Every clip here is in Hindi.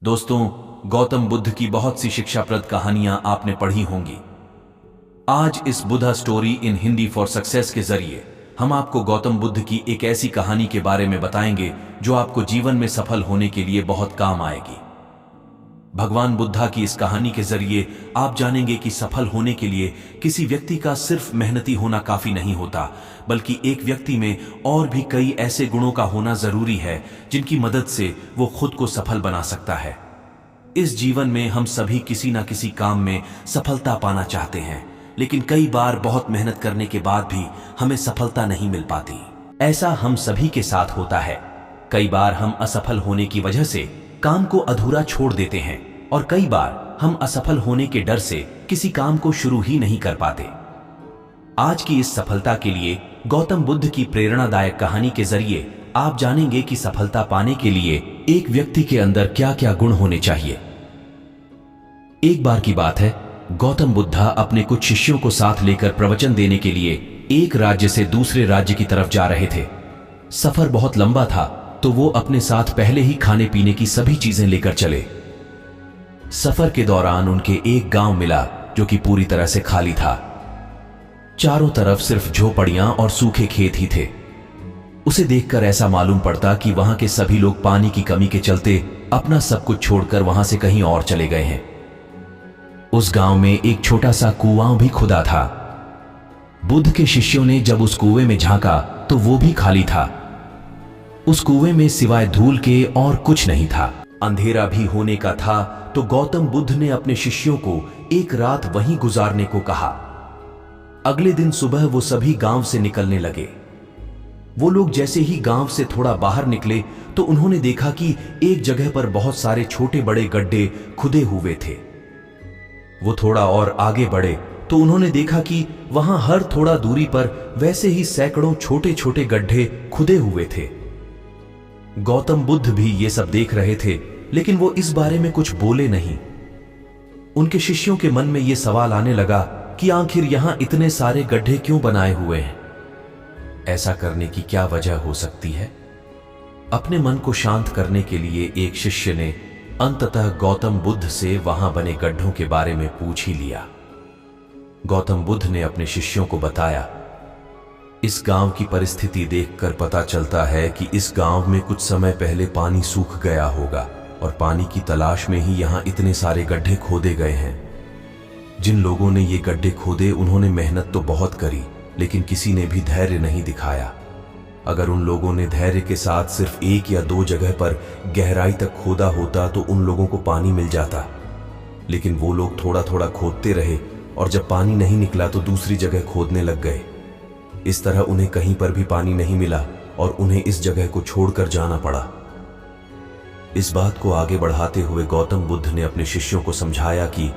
दोस्तों, गौतम बुद्ध की बहुत सी शिक्षाप्रद कहानियां आपने पढ़ी होंगी। आज इस Buddha story in Hindi for success के जरिए हम आपको गौतम बुद्ध की एक ऐसी कहानी के बारे में बताएंगे जो आपको जीवन में सफल होने के लिए बहुत काम आएगी। भगवान बुद्धा की इस कहानी के जरिए आप जानेंगे कि सफल होने के लिए किसी व्यक्ति का सिर्फ मेहनती होना काफी नहीं होता, बल्कि एक व्यक्ति में और भी कई ऐसे गुणों का होना जरूरी है जिनकी मदद से वो खुद को सफल बना सकता है। इस जीवन में हम सभी किसी ना किसी काम में सफलता पाना चाहते हैं, लेकिन कई बार बहुत मेहनत करने के बाद भी हमें सफलता नहीं मिल पाती। ऐसा हम सभी के साथ होता है। कई बार हम असफल होने की वजह से काम को अधूरा छोड़ देते हैं और कई बार हम असफल होने के डर से किसी काम को शुरू ही नहीं कर पाते। आज की इस सफलता के लिए गौतम बुद्ध की प्रेरणादायक कहानी के जरिए आप जानेंगे कि सफलता पाने के लिए एक व्यक्ति के अंदर क्या क्या गुण होने चाहिए। एक बार की बात है, गौतम बुद्धा अपने कुछ शिष्यों को साथ लेकर प्रवचन देने के लिए एक राज्य से दूसरे राज्य की तरफ जा रहे थे। सफर बहुत लंबा था, तो वो अपने साथ पहले ही खाने पीने की सभी चीजें लेकर चले। सफर के दौरान उनके एक गांव मिला जो कि पूरी तरह से खाली था। चारों तरफ सिर्फ झोपड़ियां और सूखे खेत ही थे। उसे देखकर ऐसा मालूम पड़ता कि वहां के सभी लोग पानी की कमी के चलते अपना सब कुछ छोड़कर वहां से कहीं और चले गए हैं। उस गांव में एक छोटा सा कुआं भी खुदा था। बुद्ध के शिष्यों ने जब उस कुएं में झांका तो वो भी खाली था। उस कुएं में सिवाय धूल के और कुछ नहीं था। अंधेरा भी होने का था, तो गौतम बुद्ध ने अपने शिष्यों को एक रात वहीं गुजारने को कहा। अगले दिन सुबह वो सभी गांव से निकलने लगे। वो लोग जैसे ही गांव से थोड़ा बाहर निकले तो उन्होंने देखा कि एक जगह पर बहुत सारे छोटे बड़े गड्ढे खुदे हुए थे। वो थोड़ा और आगे बढ़े तो उन्होंने देखा कि वहां हर थोड़ा दूरी पर वैसे ही सैकड़ों छोटे छोटे गड्ढे खुदे हुए थे। गौतम बुद्ध भी ये सब देख रहे थे, लेकिन वो इस बारे में कुछ बोले नहीं। उनके शिष्यों के मन में ये सवाल आने लगा कि आखिर यहां इतने सारे गड्ढे क्यों बनाए हुए हैं? ऐसा करने की क्या वजह हो सकती है? अपने मन को शांत करने के लिए एक शिष्य ने अंततः गौतम बुद्ध से वहां बने गड्ढों के बारे में पूछ ही लिया। गौतम बुद्ध ने अपने शिष्यों को बताया, इस गांव की परिस्थिति देखकर पता चलता है कि इस गांव में कुछ समय पहले पानी सूख गया होगा और पानी की तलाश में ही यहां इतने सारे गड्ढे खोदे गए हैं। जिन लोगों ने ये गड्ढे खोदे उन्होंने मेहनत तो बहुत करी, लेकिन किसी ने भी धैर्य नहीं दिखाया। अगर उन लोगों ने धैर्य के साथ सिर्फ एक या दो जगह पर गहराई तक खोदा होता तो उन लोगों को पानी मिल जाता, लेकिन वो लोग थोड़ा थोड़ा खोदते रहे और जब पानी नहीं निकला तो दूसरी जगह खोदने लग गए। इस तरह उन्हें कहीं पर भी पानी नहीं मिला और उन्हें इस जगह को छोड़कर जाना पड़ा। इस बात को आगे बढ़ाते हुए गौतम बुद्ध ने अपने शिष्यों को समझाया कि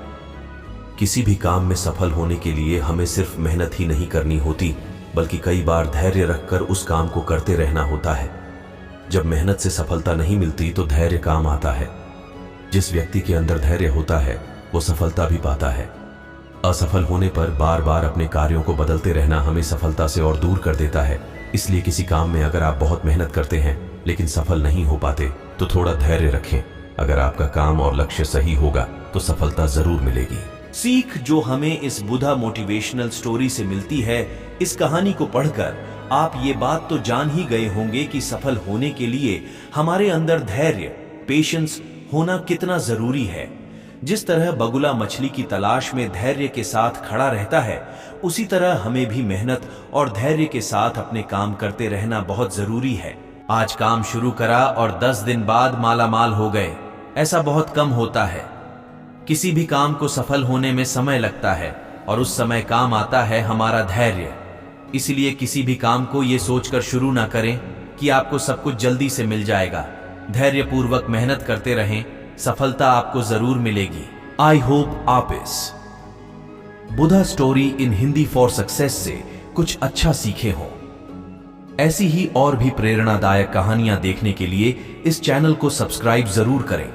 किसी भी काम में सफल होने के लिए हमें सिर्फ मेहनत ही नहीं करनी होती, बल्कि कई बार धैर्य रखकर उस काम को करते रहना होता है। जब मेहनत से सफलता नहीं मिलती तो धैर्य काम आता है। जिस व्यक्ति के अंदर धैर्य होता है वो सफलता भी पाता है। असफल होने पर बार बार अपने कार्यों को बदलते रहना हमें सफलता से और दूर कर देता है। इसलिए किसी काम में अगर आप बहुत मेहनत करते हैं लेकिन सफल नहीं हो पाते तो थोड़ा धैर्य रखें। अगर आपका काम और लक्ष्य सही होगा तो सफलता जरूर मिलेगी। सीख जो हमें इस बुद्धा मोटिवेशनल स्टोरी से मिलती है, इस कहानी को पढ़कर आप ये बात तो जान ही गए होंगे कि सफल होने के लिए हमारे अंदर धैर्य, पेशेंस होना कितना जरूरी है। जिस तरह बगुला मछली की तलाश में धैर्य के साथ खड़ा रहता है, उसी तरह हमें भी मेहनत और धैर्य के साथ अपने काम करते रहना बहुत जरूरी है। आज काम शुरू करा और 10 दिन बाद माला माल हो गए, ऐसा बहुत कम होता है। किसी भी काम को सफल होने में समय लगता है और उस समय काम आता है हमारा धैर्य। इसलिए किसी भी काम को ये सोचकर शुरू ना करें कि आपको सब कुछ जल्दी से मिल जाएगा। धैर्यपूर्वक मेहनत करते रहें, सफलता आपको जरूर मिलेगी। आई होप आप इस Buddha story in Hindi for success से कुछ अच्छा सीखे हों। ऐसी ही और भी प्रेरणादायक कहानियां देखने के लिए इस चैनल को सब्सक्राइब जरूर करें।